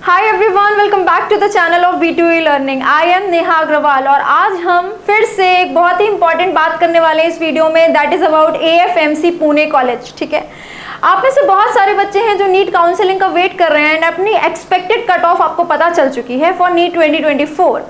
Hi everyone, welcome back to the channel of B2E learning. I am Neha Agarwal और आज हम फिर से एक बहुत ही इंपॉर्टेंट बात करने वाले हैं इस वीडियो में, that is about AFMC Pune college. ठीक है, आप में से बहुत सारे बच्चे हैं जो नीट काउंसलिंग का वेट कर रहे हैं एंड अपनी एक्सपेक्टेड कट ऑफ आपको पता चल चुकी है फॉर नीट 2024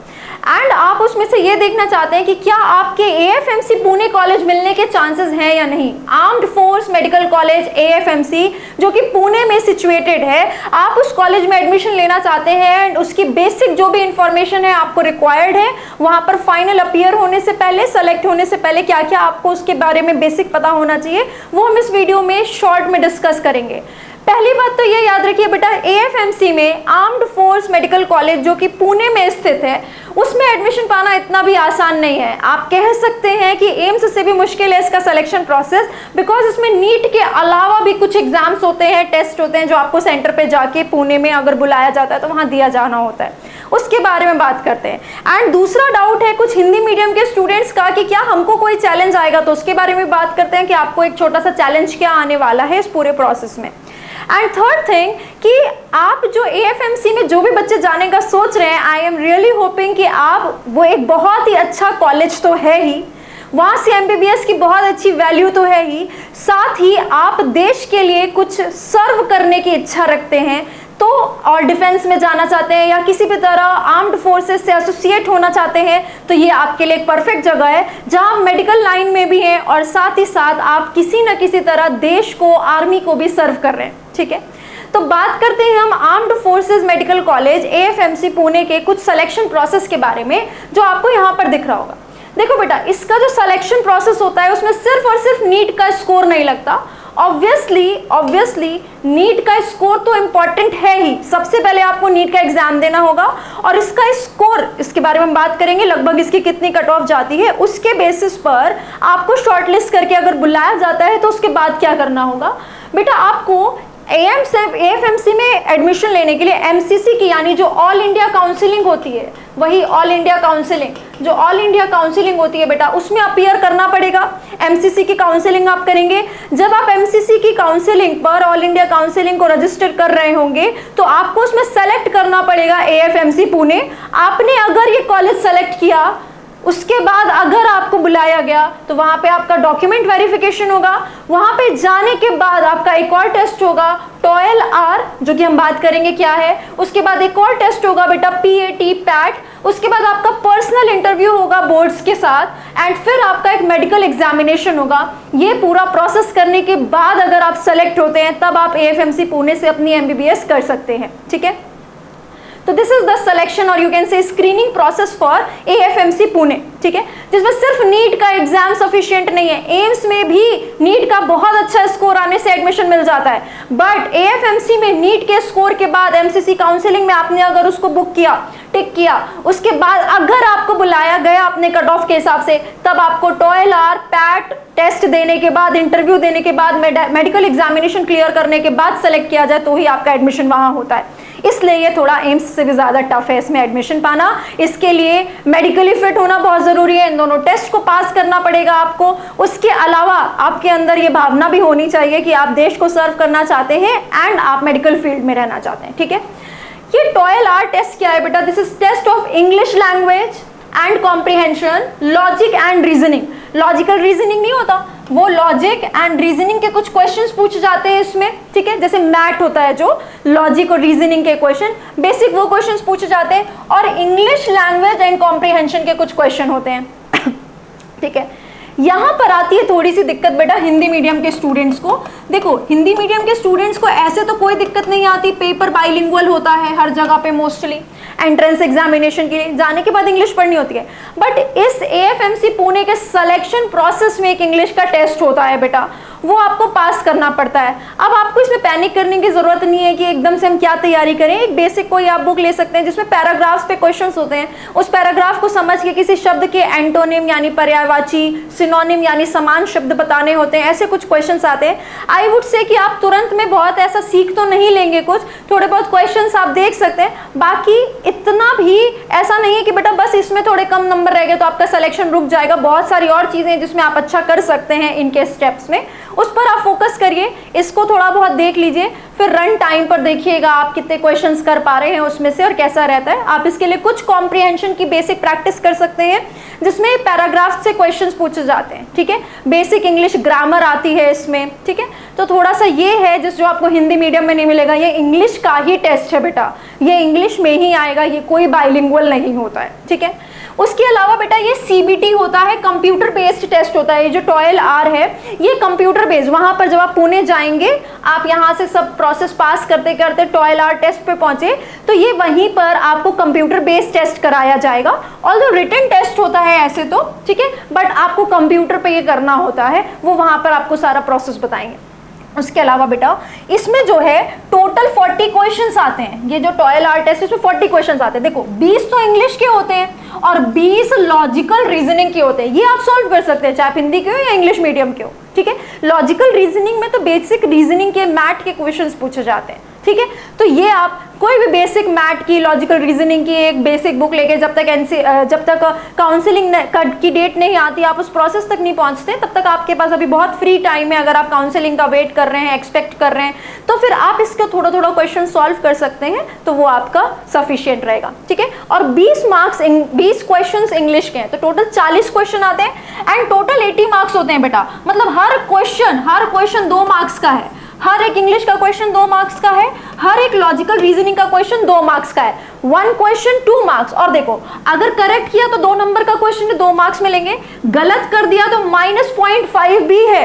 एंड आप उसमें से ये देखना चाहते हैं कि क्या आपके AFMC पुणे कॉलेज मिलने के चांसेस हैं या नहीं। Armed force medical college AFMC जो कि पुणे में सिचुएटेड है, आप उस कॉलेज में एडमिशन लेना चाहते हैं एंड उसकी बेसिक जो भी इंफॉर्मेशन है आपको रिक्वायर्ड है, वहां पर फाइनल अपीयर होने से पहले, सेलेक्ट होने से पहले क्या क्या आपको उसके बारे में बेसिक पता होना चाहिए, वो हम इस वीडियो में शॉर्ट में डिस्कस करेंगे। पहली बात तो ये याद रखिए बेटा, AFMC में आर्म्ड फोर्स मेडिकल कॉलेज जो कि पुणे में स्थित है, उसमें एडमिशन पाना इतना भी आसान नहीं है। आप कह सकते हैं कि एम्स से भी मुश्किल है इसका सिलेक्शन प्रोसेस, बिकॉज इसमें नीट के अलावा भी कुछ एग्जाम्स होते हैं, टेस्ट होते हैं जो आपको सेंटर पे जाके पुणे में अगर बुलाया जाता है तो वहाँ दिया जाना होता है, उसके बारे में बात करते हैं। एंड दूसरा डाउट है कुछ हिंदी मीडियम के स्टूडेंट्स का कि क्या हमको कोई चैलेंज आएगा, तो उसके बारे में बात करते हैं कि आपको एक छोटा सा चैलेंज क्या आने वाला है इस पूरे प्रोसेस में। एंड थर्ड थिंग कि आप जो AFMC में जो भी बच्चे जाने का सोच रहे हैं, आई एम रियली होपिंग कि आप, वो एक बहुत ही अच्छा कॉलेज तो है ही, वहाँ से MBBS की बहुत अच्छी वैल्यू तो है ही, साथ ही आप देश के लिए कुछ सर्व करने की इच्छा रखते हैं तो, और डिफेंस में जाना चाहते हैं या किसी भी तरह आर्म्ड फोर्सेस से एसोसिएट होना चाहते हैं, तो ये आपके लिए एक परफेक्ट जगह है जहां आप मेडिकल लाइन में भी हैं और साथ ही साथ आप किसी न किसी तरह देश को, आर्मी को भी सर्व कर रहे हैं। ठीक है, तो बात करते हैं हम armed forces medical college AFMC Pune के कुछ सिलेक्शन प्रोसेस के बारे में, जो आपको यहाँ पर दिख रहा होगा। देखो बेटा, इसका जो सिलेक्शन प्रोसेस होता है उसमें सिर्फ और सिर्फ नीट का स्कोर नहीं लगता। ऑब्वियसली नीट का स्कोर तो इम्पॉर्टेंट है ही, सबसे पहले आपको नीट का एग्जाम देना होगा और इसका स्कोर, इसके बारे में हम बात करेंगे, लगभग इसकी कितनी कट ऑफ जाती है, उसके बेसिस पर आपको शॉर्टलिस्ट करके अगर बुलाया जाता है तो उसके बाद क्या करना होगा। बेटा, आपको AFMC में एडमिशन लेने के लिए MCC की, यानी जो ऑल इंडिया काउंसिलिंग होती है, वही ऑल इंडिया काउंसिलिंग, जो ऑल इंडिया काउंसिलिंग होती है बेटा, उसमें अपीयर करना पड़ेगा। MCC की काउंसिलिंग आप करेंगे। जब आप MCC की काउंसिलिंग पर, ऑल इंडिया काउंसिलिंग को रजिस्टर कर रहे होंगे, तो आपको उसमें सेलेक्ट करना पड़ेगा AFMC पुणे। आपने अगर ये कॉलेज सेलेक्ट किया, उसके बाद अगर आपको बुलाया गया तो वहां पे आपका डॉक्यूमेंट वेरिफिकेशन होगा। वहां पे जाने के बाद आपका एक और टेस्ट होगा, TOEL-R, जो कि हम बात करेंगे क्या है। उसके बाद एक और टेस्ट होगा बेटा, PAT। उसके बाद आपका पर्सनल इंटरव्यू होगा बोर्ड्स के साथ एंड फिर आपका एक मेडिकल एग्जामिनेशन होगा। ये पूरा प्रोसेस करने के बाद अगर आप सेलेक्ट होते हैं तब आप AFMC पुणे से अपनी MBBS कर सकते हैं। ठीक है, तो दिस इज द सिलेक्शन और you can say screening process for AFMC Pune. ठीक है, जिसमें सिर्फ नीट का एग्जाम सफिशिएंट नहीं है, एम्स में भी नीट का बहुत अच्छा स्कोर आने से एडमिशन मिल जाता है, बट AFMC में नीट के स्कोर के बाद MCC काउंसिलिंग में आपने अगर उसको बुक किया, टिक किया, उसके बाद अगर आपको बुलाया गया अपने कट ऑफ के हिसाब से, तब आपको TOEL-R, PAT टेस्ट देने के बाद, इंटरव्यू देने के बाद, मेडिकल एग्जामिनेशन क्लियर करने के बाद सेलेक्ट किया जाए तो ही आपका एडमिशन वहां होता है। इसलिए ये थोड़ा एम्स से भी ज़्यादा टफ है इसमें एडमिशन पाना। इसके लिए मेडिकली फिट होना बहुत ज़रूरी है, इन दोनों टेस्ट को पास करना पड़ेगा आपको। उसके अलावा आपके अंदर ये भावना भी होनी चाहिए कि आप देश को सर्व करना चाहते हैं एंड आप मेडिकल फील्ड में रहना चाहते हैं। ठीक है, ये TOEL-R टेस्ट क्या है बेटा? This is test of English language and comprehension, logic and reasoning. Logical reasoning नहीं होता, वो लॉजिक एंड रीजनिंग के कुछ क्वेश्चंस पूछे जाते हैं इसमें। ठीक है, जैसे मैथ होता है जो लॉजिक और रीजनिंग के क्वेश्चन, बेसिक वो क्वेश्चंस पूछे जाते हैं, और इंग्लिश लैंग्वेज एंड कॉम्प्रिहेंशन के कुछ क्वेश्चन होते हैं। ठीक है, यहाँ पर आती है थोड़ी सी दिक्कत बेटा हिंदी मीडियम के स्टूडेंट्स को। देखो, हिंदी मीडियम के स्टूडेंट्स को ऐसे तो कोई दिक्कत नहीं आती, पेपर बाइलिंगुअल होता है हर जगह पे मोस्टली, एंट्रेंस एग्जामिनेशन के लिए जाने के बाद इंग्लिश पढ़नी होती है, बट इस AFMC पुणे के सिलेक्शन प्रोसेस में एक इंग्लिश का टेस्ट होता है बेटा, वो आपको पास करना पड़ता है। अब आपको इसमें पैनिक करने की जरूरत नहीं है कि एकदम से हम क्या तैयारी करें। एक बेसिक कोई आप बुक ले सकते हैं जिसमें पैराग्राफ्स पे क्वेश्चंस होते हैं, उस पैराग्राफ को समझ के किसी शब्द के एंटोनिम यानी पर्यायवाची, सिनोनिम यानी समान शब्द बताने होते हैं, ऐसे कुछ क्वेश्चंस आते हैं। आई वुड से कि आप तुरंत में बहुत ऐसा सीख तो नहीं लेंगे, कुछ थोड़े बहुत क्वेश्चंस आप देख सकते हैं, बाकी इतना भी ऐसा नहीं है कि बेटा बस इसमें थोड़े कम नंबर रह गए तो आपका सिलेक्शन रुक जाएगा। बहुत सारी और चीजें जिसमें आप अच्छा कर सकते हैं इनके स्टेप्स में, उस पर आप फोकस करिए, इसको थोड़ा बहुत देख लीजिए, फिर रन टाइम पर देखिएगा आप कितने क्वेश्चंस कर पा रहे हैं उसमें से और कैसा रहता है। आप इसके लिए कुछ कॉम्प्रिहेंशन की बेसिक प्रैक्टिस कर सकते हैं जिसमें पैराग्राफ से क्वेश्चंस पूछे जाते हैं, ठीक है। बेसिक इंग्लिश ग्रामर आती है इसमें, ठीक है। तो थोड़ा सा ये है जिस जो आपको हिंदी मीडियम में नहीं मिलेगा, ये इंग्लिश का ही टेस्ट है बेटा, ये इंग्लिश में ही आएगा, ये कोई बाइलिंगुअल नहीं होता है, ठीक है। उसके अलावा बेटा ये CBT होता है, कंप्यूटर बेस्ड टेस्ट होता है। ये जो टॉयल आर है ये कंप्यूटर बेस्ड, वहां पर जब आप पुणे जाएंगे, आप यहाँ से सब प्रोसेस पास करते करते टॉयल आर टेस्ट पे पहुंचे, तो ये वहीं पर आपको कंप्यूटर बेस्ड टेस्ट कराया जाएगा। ऑल्दो रिटन टेस्ट होता है ऐसे तो, ठीक है, बट आपको कंप्यूटर पे ये करना होता है, वो वहां पर आपको सारा प्रोसेस बताएंगे। उसके अलावा बेटा इसमें जो है टोटल 40 क्वेश्चंस आते हैं। ये जो टॉयल आर टेस्ट इसमें 40 क्वेश्चंस आते हैं। देखो 20 तो इंग्लिश के होते हैं और 20 लॉजिकल रीजनिंग के होते हैं। ये आप सॉल्व कर सकते हैं चाहे आप हिंदी के हो या इंग्लिश मीडियम के हो, ठीक है। लॉजिकल रीजनिंग में तो बेसिक रीजनिंग के मैथ के क्वेश्चंस पूछे जाते हैं, ठीक है। तो ये आप कोई भी बेसिक मैथ की, लॉजिकल रीजनिंग की एक बेसिक बुक लेके जब तक काउंसलिंग की डेट नहीं आती, आप उस प्रोसेस तक नहीं पहुंचते, तब तक आपके पास अभी बहुत फ्री टाइम है। अगर आप काउंसलिंग का वेट कर रहे हैं, एक्सपेक्ट कर रहे हैं, तो फिर आप इसका थोड़ा थोड़ा क्वेश्चन सॉल्व कर सकते हैं, तो वो आपका सफिशियंट रहेगा, ठीक है। और 20 मार्क्स 20 क्वेश्चन इंग्लिश के हैं, तो टोटल 40 क्वेश्चन आते हैं एंड टोटल 80 मार्क्स होते हैं बेटा। मतलब हर क्वेश्चन 2 मार्क्स का है। हर एक इंग्लिश का क्वेश्चन 2 मार्क्स का है, हर एक लॉजिकल रीजनिंग का क्वेश्चन 2 मार्क्स का है। 1 क्वेश्चन 2 मार्क्स। और देखो अगर करेक्ट किया तो 2 नंबर का क्वेश्चन 2 मार्क्स मिलेंगे, गलत कर दिया तो -0.5 भी है,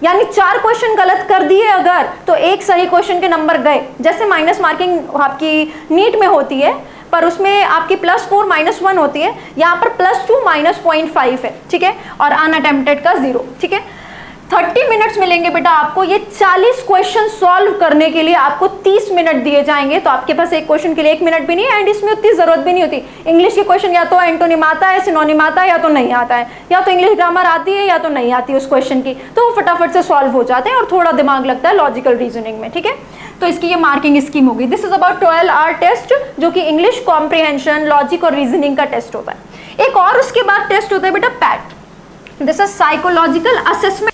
यानी 4 क्वेश्चन गलत कर दिए अगर तो एक सही क्वेश्चन के नंबर गए। जैसे माइनस मार्किंग आपकी नीट में होती है, पर उसमें आपकी +4 -1 होती है, यहाँ पर +2 -0.5 है, ठीक है, और अनअटेम्प्टेड का 0, ठीक है। 30 मिनट्स मिलेंगे बेटा आपको ये 40 क्वेश्चन सॉल्व करने के लिए। आपको 30 मिनट दिए जाएंगे, तो आपके पास एक क्वेश्चन के लिए 1 मिनट भी नहीं है, एंड इसमें उतनी जरूरत भी नहीं होती। इंग्लिश के क्वेश्चन या तो एंटोनिम आता है, सिनोनिम आता है, या तो नहीं आता है, या तो इंग्लिश ग्रामर आती है या तो नहीं आती है उस क्वेश्चन की, तो वो फटाफट से सॉल्व हो जाते हैं और थोड़ा दिमाग लगता है लॉजिकल रीजनिंग में, ठीक है। तो इसकी ये मार्किंग स्कीम होगी। This is about 12 hour test, जो कि इंग्लिश कॉम्प्रिहेंशन, लॉजिक और रीजनिंग का टेस्ट होता है। एक और उसके बाद टेस्ट होता है बेटा PAT, this is psychological assessment.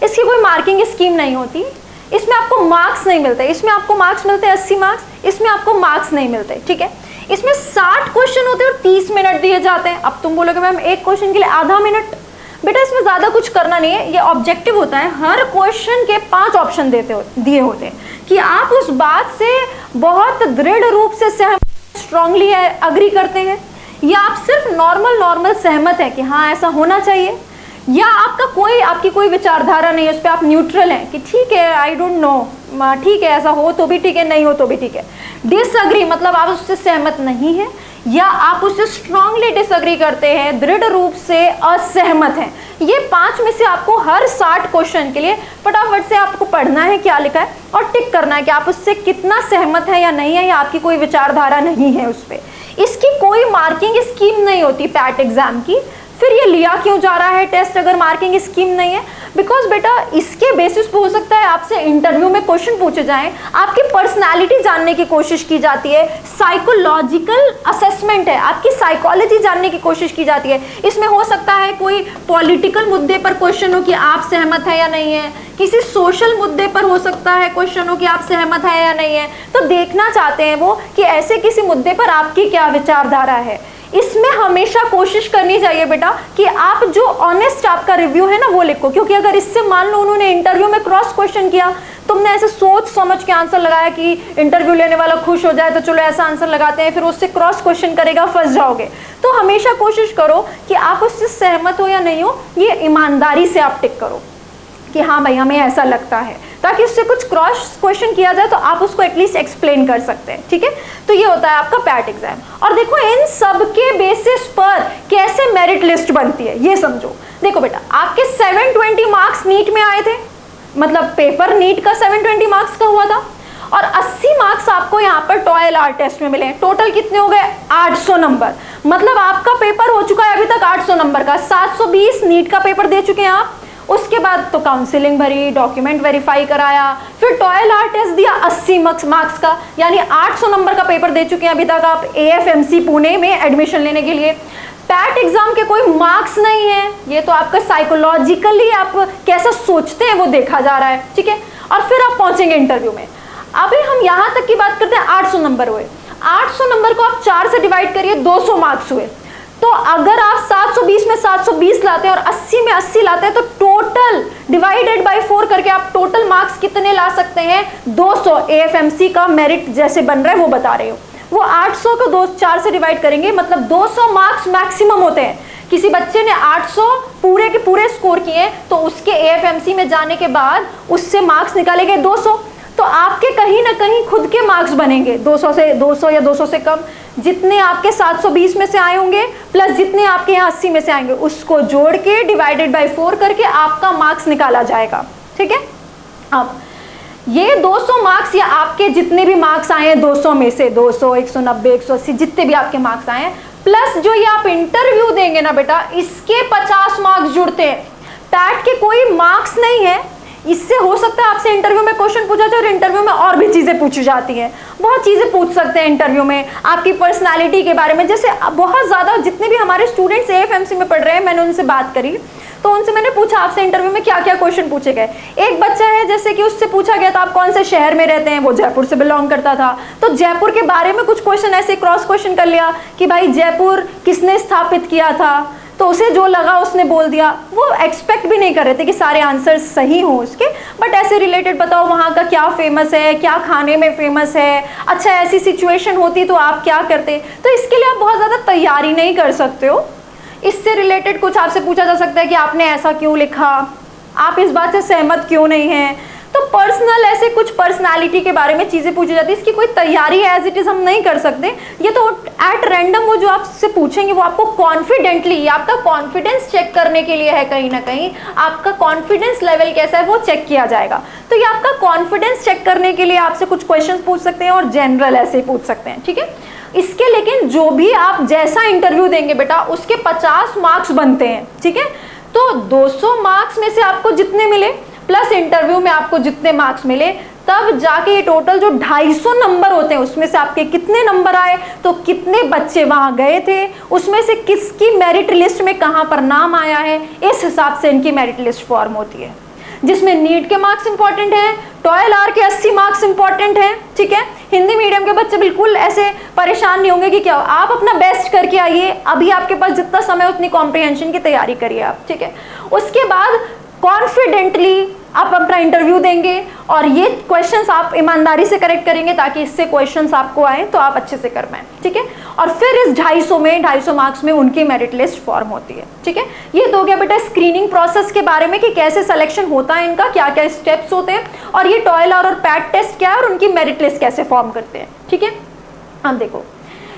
इसकी कोई मार्किंग स्कीम नहीं होती, इसमें आपको मार्क्स नहीं मिलते। इसमें आपको मार्क्स मिलते हैं 80 मार्क्स, इसमें आपको मार्क्स नहीं मिलते, ठीक है। इसमें 60 क्वेश्चन होते हैं और 30 मिनट दिए जाते हैं। अब तुम बोलोगे मैम एक क्वेश्चन के लिए आधा मिनट, बेटा इसमें ज्यादा कुछ करना नहीं है। ये ऑब्जेक्टिव होता है, हर क्वेश्चन के 5 ऑप्शन दिए होते हैं कि आप उस बात से बहुत दृढ़ रूप से सहमत, स्ट्रांगली अग्री करते हैं, या आप सिर्फ नॉर्मल सहमत है कि हाँ ऐसा होना चाहिए, या आपकी कोई विचारधारा नहीं है, उस पर आप न्यूट्रल हैं कि ठीक है आई डोंट नो, ठीक है ऐसा हो तो भी ठीक है, नहीं हो तो भी ठीक है। डिसअग्री मतलब आप उससे सहमत नहीं है, या आप उससे स्ट्रांगली डिसअग्री करते हैं, दृढ़ रूप से असहमत हैं। ये 5 में से आपको हर 60 क्वेश्चन के लिए फटाफट से आपको पढ़ना है क्या लिखा है और टिक करना है कि आप उससे कितना सहमत है या नहीं है, या आपकी कोई विचारधारा नहीं है उस पर। इसकी कोई मार्किंग स्कीम नहीं होती पैट एग्जाम की। फिर ये लिया क्यों जा रहा है टेस्ट अगर मार्किंग स्कीम नहीं है? बिकॉज बेटा इसके बेसिस पे हो सकता है आपसे इंटरव्यू में क्वेश्चन पूछे जाएं, आपकी पर्सनालिटी जानने की कोशिश की जाती है, साइकोलॉजिकल असेसमेंट है, आपकी साइकोलॉजी जानने की कोशिश की जाती है। इसमें हो सकता है कोई पॉलिटिकल मुद्दे पर क्वेश्चन हो कि आप सहमत है या नहीं है, किसी सोशल मुद्दे पर हो सकता है क्वेश्चन हो कि आप सहमत है या नहीं है। तो देखना चाहते हैं वो कि ऐसे किसी मुद्दे पर आपकी क्या विचारधारा है। इसमें हमेशा कोशिश करनी चाहिए बेटा कि आप जो ऑनेस्ट आपका रिव्यू है ना वो लिखो, क्योंकि अगर इससे मान लो उन्होंने इंटरव्यू में क्रॉस क्वेश्चन किया, तुमने ऐसे सोच समझ के आंसर लगाया कि इंटरव्यू लेने वाला खुश हो जाए तो चलो ऐसा आंसर लगाते हैं, फिर उससे क्रॉस क्वेश्चन करेगा, फंस जाओगे। तो हमेशा कोशिश करो कि आप उससे सहमत हो या नहीं हो, ये ईमानदारी से आप टिक करो कि हाँ भाई हमें ऐसा लगता है, ताकि उससे कुछ क्रॉस क्वेश्चन किया जाए तो आप उसको एटलीस्ट एक्सप्लेन कर सकते हैं। ठीक है, तो ये होता है आपका पैट एग्जाम। और देखो इन सब के बेसिस पर कैसे मेरिट लिस्ट बनती है ये समझो। देखो बेटा आपके 720 मार्क्स नीट में आए थे, मतलब पेपर नीट का 720 मार्क्स का हुआ था, और 80 मार्क्स आपको यहाँ पर टॉयल आर टेस्ट में मिले। टोटल कितने हो गए? 800 नंबर। मतलब आपका पेपर हो चुका है अभी तक 800 नंबर का। 720 नीट का पेपर दे चुके हैं आप, उसके बाद तो काउंसलिंग भरी, डॉक्यूमेंट वेरीफाई कराया, फिर टॉयल आर टेस्ट दिया 80 मार्क्स का, यानी 800 नंबर का पेपर दे चुके हैं अभी तक आप AFMC पुणे में एडमिशन लेने के लिए। पैट एग्जाम के कोई मार्क्स नहीं है, ये तो आपका साइकोलॉजिकली आप कैसा सोचते हैं वो देखा जा रहा है, ठीक है। और फिर आप पहुंचेंगे इंटरव्यू में। अभी हम यहाँ तक की बात करते हैं, 800 नंबर हुए, 800 नंबर को आप 4 से डिवाइड करिए, 200 मार्क्स हुए। तो अगर आप 720 में 720 लाते हैं और 80 में 80 लाते हैं, तो टोटल डिवाइडेड बाय 4 करके आप टोटल मार्क्स कितने ला सकते हैं? 200। AFMC का मेरिट जैसे बन रहा है वो बता रही हूँ। वो 800 को 4 से डिवाइड करेंगे, मतलब 200 मार्क्स मैक्सिमम होते हैं। किसी बच्चे ने 800 पूरे के पूरे स्कोर किए तो उसके AFMC में जाने के बाद उससे मार्क्स निकाले गए 200। तो आपके कहीं ना कहीं खुद के मार्क्स बनेंगे 200 से 200 या 200 से कम, जितने आपके 720 में से आए होंगे प्लस जितने आपके यहाँ 80 में से आएंगे, उसको जोड़ के डिवाइडेड बाय 4 करके आपका मार्क्स निकाला जाएगा, ठीक है। अब ये 200 मार्क्स या आपके जितने भी मार्क्स आए हैं 200 में से 200, 190, 180 जितने भी आपके मार्क्स आए हैं, प्लस जो ये आप इंटरव्यू देंगे ना बेटा, इसके 50 मार्क्स जुड़ते हैं। पैट के कोई मार्क्स नहीं है, इससे हो सकता है आपसे इंटरव्यू में क्वेश्चन पूछा जाए और इंटरव्यू में और भी चीज़ें पूछी जाती हैं। बहुत चीज़ें पूछ सकते हैं इंटरव्यू में, आपकी पर्सनालिटी के बारे में। जैसे बहुत ज़्यादा जितने भी हमारे स्टूडेंट्स AFMC में पढ़ रहे हैं, मैंने उनसे बात करी तो उनसे मैंने पूछा आपसे इंटरव्यू में क्या क्या क्वेश्चन पूछे गए। एक बच्चा है जैसे कि उससे पूछा गया था आप कौन से शहर में रहते हैं, वो जयपुर से बिलोंग करता था, तो जयपुर के बारे में कुछ क्वेश्चन ऐसे क्रॉस क्वेश्चन कर लिया कि भाई जयपुर किसने स्थापित किया था, तो उसे जो लगा उसने बोल दिया। वो एक्सपेक्ट भी नहीं कर रहे थे कि सारे आंसर्स सही हों उसके, बट ऐसे रिलेटेड बताओ वहाँ का क्या फेमस है, क्या खाने में फेमस है, अच्छा ऐसी सिचुएशन होती तो आप क्या करते। तो इसके लिए आप बहुत ज़्यादा तैयारी नहीं कर सकते हो। इससे रिलेटेड कुछ आपसे पूछा जा सकता है कि आपने ऐसा क्यों लिखा, आप इस बात से सहमत क्यों नहीं हैं। तो पर्सनल ऐसे कुछ पर्सनालिटी के बारे में चीज़ें पूछी जाती है। इसकी कोई तैयारी एज इट इज़ हम नहीं कर सकते, ये तो एट रैंडम वो जो आपसे पूछेंगे वो आपको कॉन्फिडेंटली, आपका कॉन्फिडेंस चेक करने के लिए है, कहीं ना कहीं आपका कॉन्फिडेंस लेवल कैसा है वो चेक किया जाएगा। तो ये आपका कॉन्फिडेंस चेक करने के लिए आपसे कुछ क्वेश्चन पूछ सकते हैं और जनरल ऐसे ही पूछ सकते हैं, ठीक है। इसके लेकिन जो भी आप जैसा इंटरव्यू देंगे बेटा उसके 50 मार्क्स बनते हैं, ठीक है। तो 200 मार्क्स में से आपको जितने मिले प्लस इंटरव्यू में आपको जितने मार्क्स मिले, तब जाके ये टोटल जो 250 नंबर होते हैं उसमें से आपके कितने नंबर आए, तो कितने बच्चे वहां गए थे, उसमें से किसकी मेरिट लिस्ट में कहां पर नाम आया है, इस हिसाब से इनकी मेरिट लिस्ट फॉर्म होती है। जिसमें नीट के मार्क्स इंपॉर्टेंट हैं, टॉयल आर के 80 मार्क्स इंपॉर्टेंट हैं, ठीक है। हिंदी मीडियम के बच्चे बिल्कुल ऐसे परेशान नहीं होंगे कि क्या, आप अपना बेस्ट करके आइए, अभी आपके पास जितना समय उतनी कॉम्प्रिहेंशन की तैयारी करिए आप, ठीक है। उसके बाद कॉन्फिडेंटली आप अपना इंटरव्यू देंगे और ये क्वेश्चंस आप ईमानदारी से करेक्ट करेंगे ताकि इससे क्वेश्चंस आपको आए तो आप अच्छे से कर पाएं, ठीक है। और फिर इस 250 मार्क्स में उनकी मेरिट लिस्ट फॉर्म होती है, ठीक है। ये तो हो गया बेटा स्क्रीनिंग प्रोसेस के बारे में कि कैसे सिलेक्शन होता है इनका, क्या क्या स्टेप्स होते हैं, और ये टॉयल और पैट टेस्ट क्या है और उनकी मेरिट लिस्ट कैसे फॉर्म करते हैं, ठीक है। अब देखो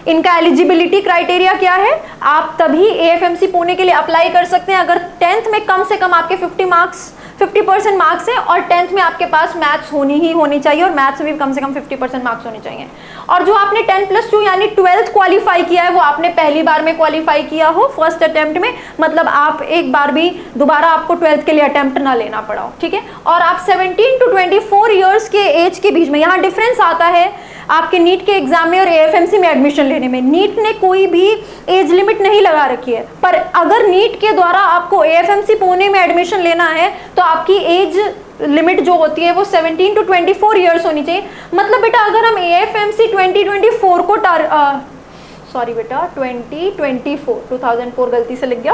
इनका एलिजिबिलिटी क्राइटेरिया क्या है, आप तभी AFMC पुणे के लिए अप्लाई कर सकते हैं अगर 10th में कम से कम आपके 50% मार्क्स हैं और 10th में आपके पास मैथ्स होनी चाहिए और मैथ्स में भी कम से कम 50% मार्क्स होने चाहिए। और जो आपने 10+2 यानी 12th क्वालिफाई किया है वो आपने पहली बार में क्वालिफाई किया हो फर्स्ट अटेम्प्ट में, मतलब आप एक बार भी दोबारा आपको 12th के लिए अटेम्प्ट ना लेना पड़ा हो, ठीक है। और आप 17 to 24 ईयर्स के एज के बीच में, यहाँ डिफरेंस आता है आपके नीट के एग्जाम में और AFMC में एडमिशन लेने में। नीट ने कोई भी एज लिमिट नहीं लगा रखी है, पर अगर नीट के द्वारा आपको AFMC पुणे में एडमिशन लेना है तो आपकी एज लिमिट जो होती है वो 17 to 24 ईयर्स होनी चाहिए। मतलब बेटा अगर हम AFMC 2024 को 2024 गलती से लिख गया,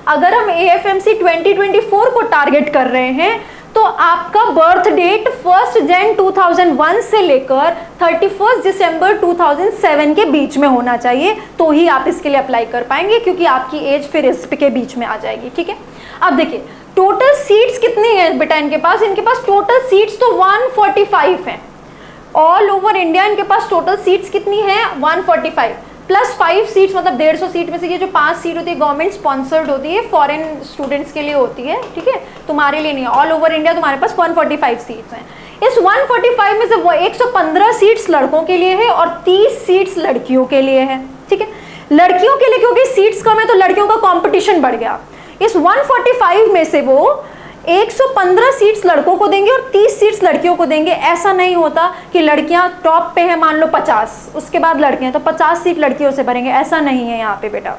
अगर हम AFMC 2024 को टारगेट कर रहे हैं तो आपका बर्थ डेट 1 जनवरी 2001 से लेकर 31 दिसंबर 2007 के बीच में होना चाहिए, तो ही आप इसके लिए अप्लाई कर पाएंगे, क्योंकि आपकी एज फिर इसके बीच में आ जाएगी, ठीक है। अब देखिए टोटल सीट्स कितनी है बेटा इनके पास टोटल सीट्स तो 145 हैं ऑल ओवर इंडिया। इनके पास टोटल सीट्स कितनी है 145 प्लस 5 सीट्स, मतलब 150 सीट में से ये जो 5 सीट होती है गवर्नमेंट स्पॉन्सर्ड होती है, फॉरेन स्टूडेंट्स के लिए होती है, ठीक है, तुम्हारे लिए नहीं है। ऑल ओवर इंडिया तुम्हारे पास 145 सीट्स हैं। इस 145 में से वो 115 सीट्स लड़कों के लिए है और 30 सीट्स लड़कियों के लिए है, ठीक है। लड़कियों के लिए क्योंकि सीट्स कम है तो लड़कियों का कॉम्पिटिशन बढ़ गया। इस 145 में से वो 115 सीट्स लड़कों को देंगे और 30 सीट्स लड़कियों को देंगे। ऐसा नहीं होता कि लड़कियां टॉप पे हैं मान लो 50, उसके बाद लड़कियां तो 50 सीट लड़कियों से भरेंगे, ऐसा नहीं है यहाँ पे बेटा,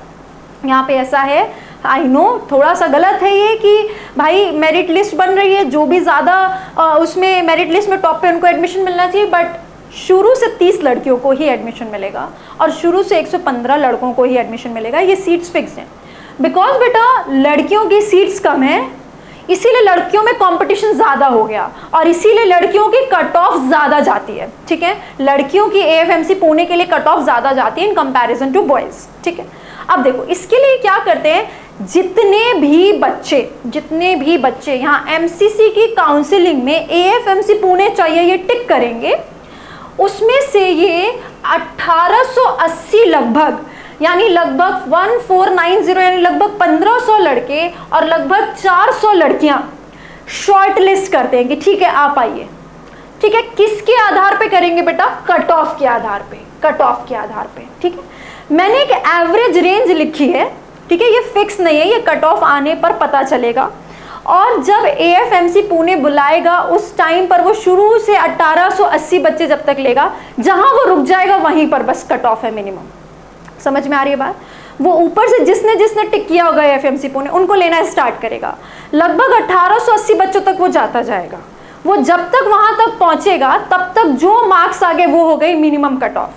यहाँ पे ऐसा है, आई नो थोड़ा सा गलत है ये कि भाई मेरिट लिस्ट बन रही है, जो भी ज़्यादा उसमें मेरिट लिस्ट में टॉप पे उनको एडमिशन मिलना चाहिए, बट शुरू से 30 लड़कियों को ही एडमिशन मिलेगा और शुरू से 115 लड़कों को ही एडमिशन मिलेगा। ये सीट्स फिक्स हैं बिकॉज बेटा लड़कियों की सीट्स कम है, इसीलिए लड़कियों में कंपटीशन ज़्यादा हो गया और इसीलिए लड़कियों की कट ऑफ ज़्यादा जाती है। ठीक है, लड़कियों की AFMC पुणे के लिए कट ऑफ ज़्यादा जाती है इन कंपैरिजन टू बॉयज़। ठीक है, अब देखो इसके लिए क्या करते हैं, जितने भी बच्चे यहाँ MCC की काउंसिलिंग में AFMC पुणे चाहिए ये टिक करेंगे, उसमें से ये 1880 लगभग यानी लगभग 1490 यानी लगभग 1500 लड़के और लगभग 400 लड़कियां शॉर्ट लिस्ट करते हैं कि ठीक है आप आइए। ठीक है, किसके आधार पे करेंगे बेटा, कट ऑफ के आधार पे, कट ऑफ के आधार पे। ठीक है, मैंने एक एवरेज रेंज लिखी है। ठीक है, ये फिक्स नहीं है, ये कट ऑफ आने पर पता चलेगा और जब AFMC पुणे बुलाएगा उस टाइम पर वो शुरू से 1880 बच्चे जब तक लेगा, जहां वो रुक जाएगा वहीं पर बस कट ऑफ है मिनिमम। समझ में आ रही है बात? वो ऊपर से जिसने टिक किया होगा AFMC पुणे उनको लेना स्टार्ट करेगा, लगभग 1880 बच्चों तक वो जाता जाएगा। वो जब तक वहां तक पहुंचेगा तब तक जो मार्क्स आगे वो हो गई मिनिमम कट ऑफ।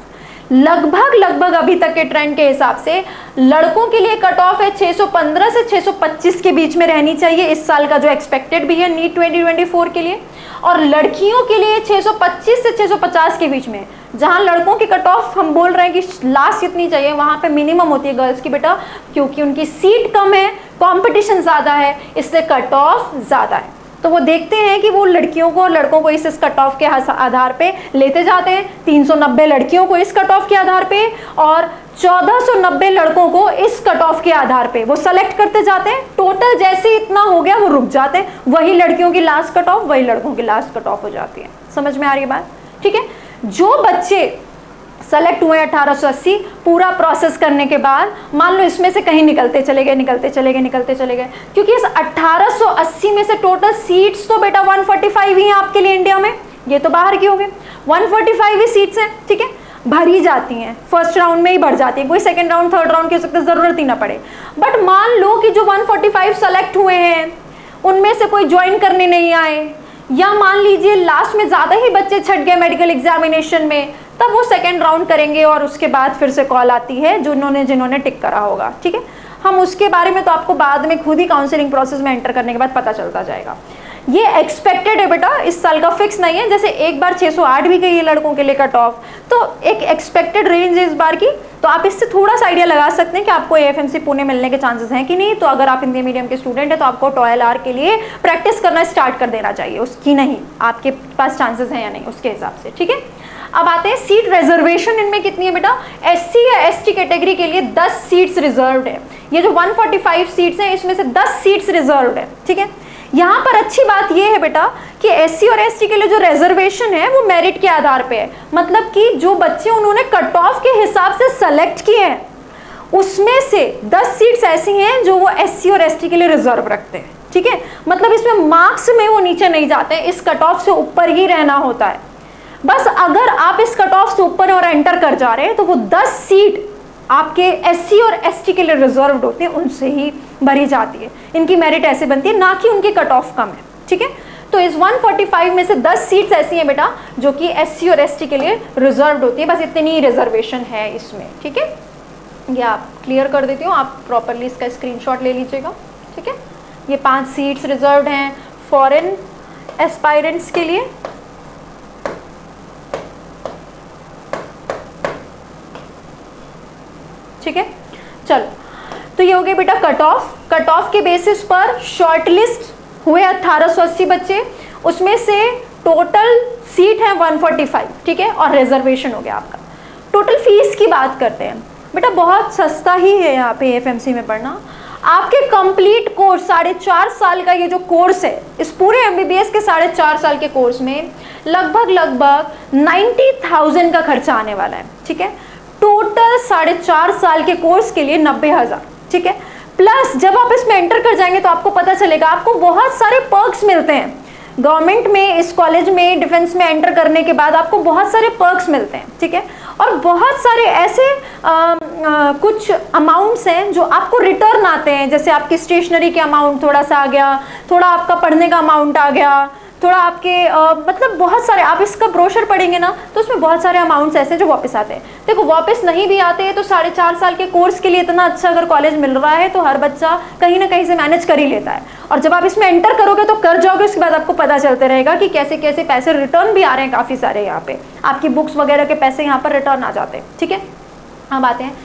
लगभग अभी तक के ट्रेंड के हिसाब से लड़कों के लिए कट ऑफ है 615 से 625 के बीच में रहनी चाहिए इस साल का जो एक्सपेक्टेड भी है नीट 2024 के लिए, और लड़कियों के लिए 625 से 650 के बीच में। जहां लड़कों की कट ऑफ हम बोल रहे हैं कि लास्ट इतनी चाहिए, वहां पे मिनिमम होती है गर्ल्स की बेटा, क्योंकि उनकी सीट कम है, कंपटीशन ज़्यादा है, इसलिए कट ऑफ ज़्यादा है। तो वो देखते हैं कि वो लड़कियों को और लड़कों को इस कट ऑफ के आधार पे लेते जाते हैं। 390 लड़कियों को इस कट ऑफ के आधार पे और 1490 लड़कों को इस कट ऑफ के आधार पे वो सेलेक्ट करते जाते हैं। टोटल जैसे इतना हो गया वो रुक जाते हैं, वही लड़कियों की लास्ट कट ऑफ, वही लड़कों की लास्ट कट ऑफ हो जाती है। समझ में आ रही है बात? ठीक है, जो बच्चे सेलेक्ट हुए 1880 पूरा प्रोसेस करने के बाद, मान लो इसमें से कहीं निकलते चले गए, क्योंकि इस 1880 में से टोटल सीट्स तो बेटा 145 ही हैं आपके लिए इंडिया में, ये तो बाहर की हो गई, 145 ही सीट्स हैं। ठीक है, भरी जाती हैं, फर्स्ट राउंड में ही भर जाती है, कोई सेकंड राउंड थर्ड राउंड की सकते जरूरत ही ना पड़े। बट मान लो कि जो 145 सेलेक्ट हुए हैं उनमें से कोई ज्वाइन करने नहीं आए, या मान लीजिए लास्ट में ज़्यादा ही बच्चे छट गए मेडिकल एग्जामिनेशन में, तब वो सेकेंड राउंड करेंगे और उसके बाद फिर से कॉल आती है जिन्होंने टिक करा होगा। ठीक है, हम उसके बारे में तो आपको बाद में खुद ही काउंसलिंग प्रोसेस में एंटर करने के बाद पता चलता जाएगा। ये एक्सपेक्टेड है बेटा, इस साल का फिक्स नहीं है। जैसे एक बार 608 भी गई है लड़कों के लिए कट ऑफ, तो एक एक्सपेक्टेड रेंज है इस बार की, तो आप इससे थोड़ा सा आइडिया लगा सकते हैं कि आपको AFMC पुणे मिलने के चांसेस हैं कि नहीं। तो अगर आप हिंदी मीडियम के स्टूडेंट हैं तो आपको TOEFL के लिए प्रैक्टिस करना स्टार्ट कर देना चाहिए, उसकी नहीं, आपके पास चांसेस हैं या नहीं उसके हिसाब से। ठीक है, अब आते हैं सीट रिजर्वेशन इनमें कितनी है बेटा। SC या ST कैटेगरी के लिए 10 सीट्स रिजर्व्ड है। ये जो 145 सीट्स हैं इसमें से 10 सीट्स रिजर्व्ड है। ठीक है, यहाँ पर अच्छी बात ये है बेटा कि SC और ST के लिए जो रिजर्वेशन है वो मेरिट के आधार पे है, मतलब कि जो बच्चे उन्होंने कट ऑफ के हिसाब से सेलेक्ट किए हैं उसमें से 10 सीट्स ऐसी हैं जो वो SC और ST के लिए रिजर्व रखते हैं। ठीक है, मतलब इसमें मार्क्स में वो नीचे नहीं जाते हैं, इस कट ऑफ से ऊपर ही रहना होता है। बस अगर आप इस कट ऑफ से ऊपर और एंटर कर जा रहे हैं तो वो 10 सीट आपके SC और ST के लिए रिजर्व्ड होते हैं, उनसे ही भरी जाती है। इनकी मेरिट ऐसे बनती है, ना कि उनकी कट ऑफ कम है। ठीक है, तो इस 145 में से 10 सीट्स ऐसी हैं बेटा जो कि SC और ST के लिए रिजर्व्ड होती है, बस इतनी रिजर्वेशन है इसमें। ठीक है, ये आप क्लियर कर देती हूँ, आप प्रॉपरली इसका स्क्रीनशॉट ले लीजिएगा। ठीक है, ये 5 सीट्स रिजर्व्ड हैं फॉरेन एस्पायरेंट्स के लिए। ठीक है, चलो, तो ये हो गए बेटा कट ऑफ। कट ऑफ के बेसिस पर शॉर्ट लिस्ट हुए 1880 बच्चे, उसमें से टोटल सीट है 145। ठीक है, और रिजर्वेशन हो गया आपका। टोटल फीस की बात करते हैं बेटा, बहुत सस्ता ही है यहाँ पे AFMC में पढ़ना। आपके कंप्लीट कोर्स 4.5 साल का ये जो कोर्स है, इस पूरे MBBS के 4.5 साल के कोर्स में लगभग 90,000 का खर्चा आने वाला है। ठीक है, टोटल 4.5 साल के कोर्स के लिए 90,000। ठीक है, प्लस जब आप इसमें एंटर कर जाएंगे तो आपको पता चलेगा आपको बहुत सारे पर्क्स मिलते हैं गवर्नमेंट में, इस कॉलेज में, डिफेंस में एंटर करने के बाद आपको बहुत सारे पर्क्स मिलते हैं। ठीक है, और बहुत सारे ऐसे कुछ अमाउंट्स हैं जो आपको रिटर्न आते हैं, जैसे आपकी स्टेशनरी के अमाउंट थोड़ा सा आ गया, थोड़ा आपका पढ़ने का अमाउंट आ गया, थोड़ा आपके मतलब बहुत सारे, आप इसका ब्रोशर पढ़ेंगे ना तो उसमें बहुत सारे अमाउंट्स ऐसे जो वापस आते हैं। देखो वापस नहीं भी आते हैं तो 4.5 साल के कोर्स के लिए इतना अच्छा अगर कॉलेज मिल रहा है तो हर बच्चा कहीं ना कहीं से मैनेज कर ही लेता है, और जब आप इसमें एंटर करोगे तो कर जाओगे, उसके बाद आपको पता चलते रहेगा कि कैसे कैसे पैसे रिटर्न भी आ रहे हैं, काफ़ी सारे यहाँ पे आपकी बुक्स वगैरह के पैसे यहाँ पर रिटर्न आ जाते हैं। ठीक है, अब आते हैं,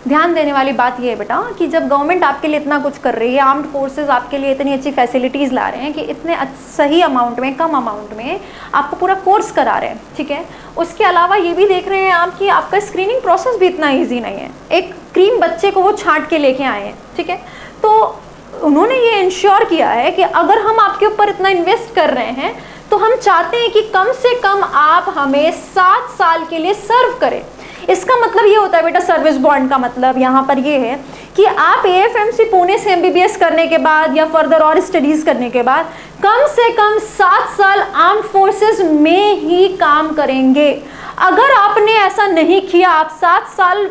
ध्यान देने वाली बात ये है बेटा कि जब गवर्नमेंट आपके लिए इतना कुछ कर रही है, आर्म्ड फोर्सेस आपके लिए इतनी अच्छी फैसिलिटीज़ ला रहे हैं कि इतने सही अमाउंट में, कम अमाउंट में आपको पूरा कोर्स करा रहे हैं। ठीक है, उसके अलावा ये भी देख रहे हैं आप कि आपका स्क्रीनिंग प्रोसेस भी इतना ईजी नहीं है। एक क्रीम बच्चे को वो छांट के लेके आए हैं। ठीक है, तो उन्होंने ये इंश्योर किया है कि अगर हम आपके ऊपर इतना इन्वेस्ट कर रहे हैं तो हम चाहते हैं कि कम से कम आप हमें 7 साल के लिए सर्व करें। इसका मतलब ये होता है बेटा, सर्विस बॉन्ड का मतलब यहाँ पर ये है कि आप AFMC पुणे से MBBS करने के बाद या फर्दर और स्टडीज करने के बाद कम से कम 7 साल आर्म्ड फोर्सेस में ही काम करेंगे। अगर आपने ऐसा नहीं किया, आप 7 साल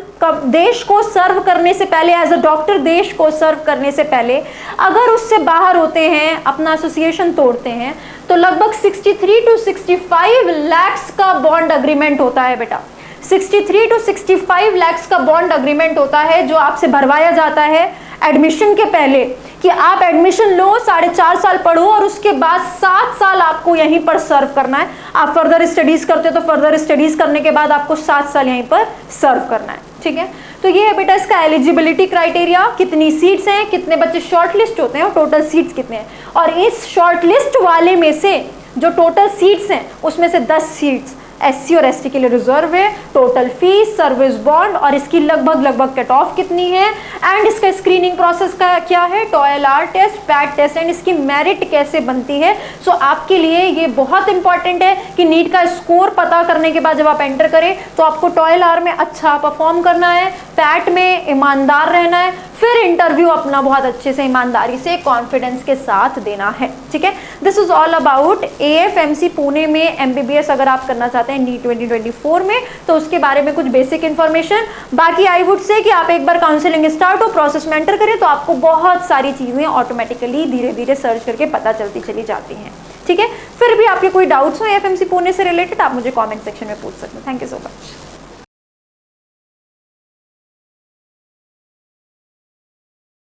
देश को सर्व करने से पहले, एज अ डॉक्टर देश को सर्व करने से पहले अगर उससे बाहर होते हैं, अपना एसोसिएशन तोड़ते हैं, तो लगभग 63 to 65 लाख का बॉन्ड अग्रीमेंट होता है बेटा। 63 to 65 लाख का बॉन्ड अग्रीमेंट होता है जो आपसे भरवाया जाता है एडमिशन के पहले, कि आप एडमिशन लो, 4.5 साल पढ़ो और उसके बाद 7 साल आपको यहीं पर सर्व करना है। आप फर्दर स्टडीज करते हो तो फर्दर स्टडीज करने के बाद आपको 7 साल यहीं पर सर्व करना है। ठीक है, तो ये है बेटा इसका एलिजिबिलिटी क्राइटेरिया, कितनी सीट्स हैं, कितने बच्चे शॉर्ट लिस्ट होते हैं और टोटल सीट्स कितने हैं, और इस शॉर्ट लिस्ट वाले में से जो टोटल सीट्स हैं उसमें से 10 सीट्स SC और ST के लिए रिजर्व है। टोटल फीस, सर्विस बॉन्ड और इसकी लगभग कट ऑफ कितनी है, एंड इसका स्क्रीनिंग प्रोसेस का क्या है, TOEL test, PAT test, and इसकी मेरिट कैसे बनती है। सो आपके लिए ये बहुत इंपॉर्टेंट है कि नीट का स्कोर पता करने के बाद जब आप एंटर करें तो आपको TOEL में अच्छा परफॉर्म करना है, पैट में ईमानदार रहना है, फिर इंटरव्यू अपना बहुत अच्छे से ईमानदारी से कॉन्फिडेंस के साथ देना है। ठीक है, this is all about AFMC Pune में MBBS अगर आप करना चाहते हैं नीट 2024 में तो उसके बारे में कुछ बेसिक इन्फॉर्मेशन। बाकी आई वुड से कि आप एक बार काउंसलिंग स्टार्ट हो, प्रोसेस में एंटर करें तो आपको बहुत सारी चीज़ें ऑटोमेटिकली धीरे धीरे सर्च करके पता चलती चली जाती हैं। ठीक है, फिर भी आपके कोई डाउट्स हो AFMC पुणे से रिलेटेड आप मुझे कॉमेंट सेक्शन में पूछ सकते हैं। Thank you so much.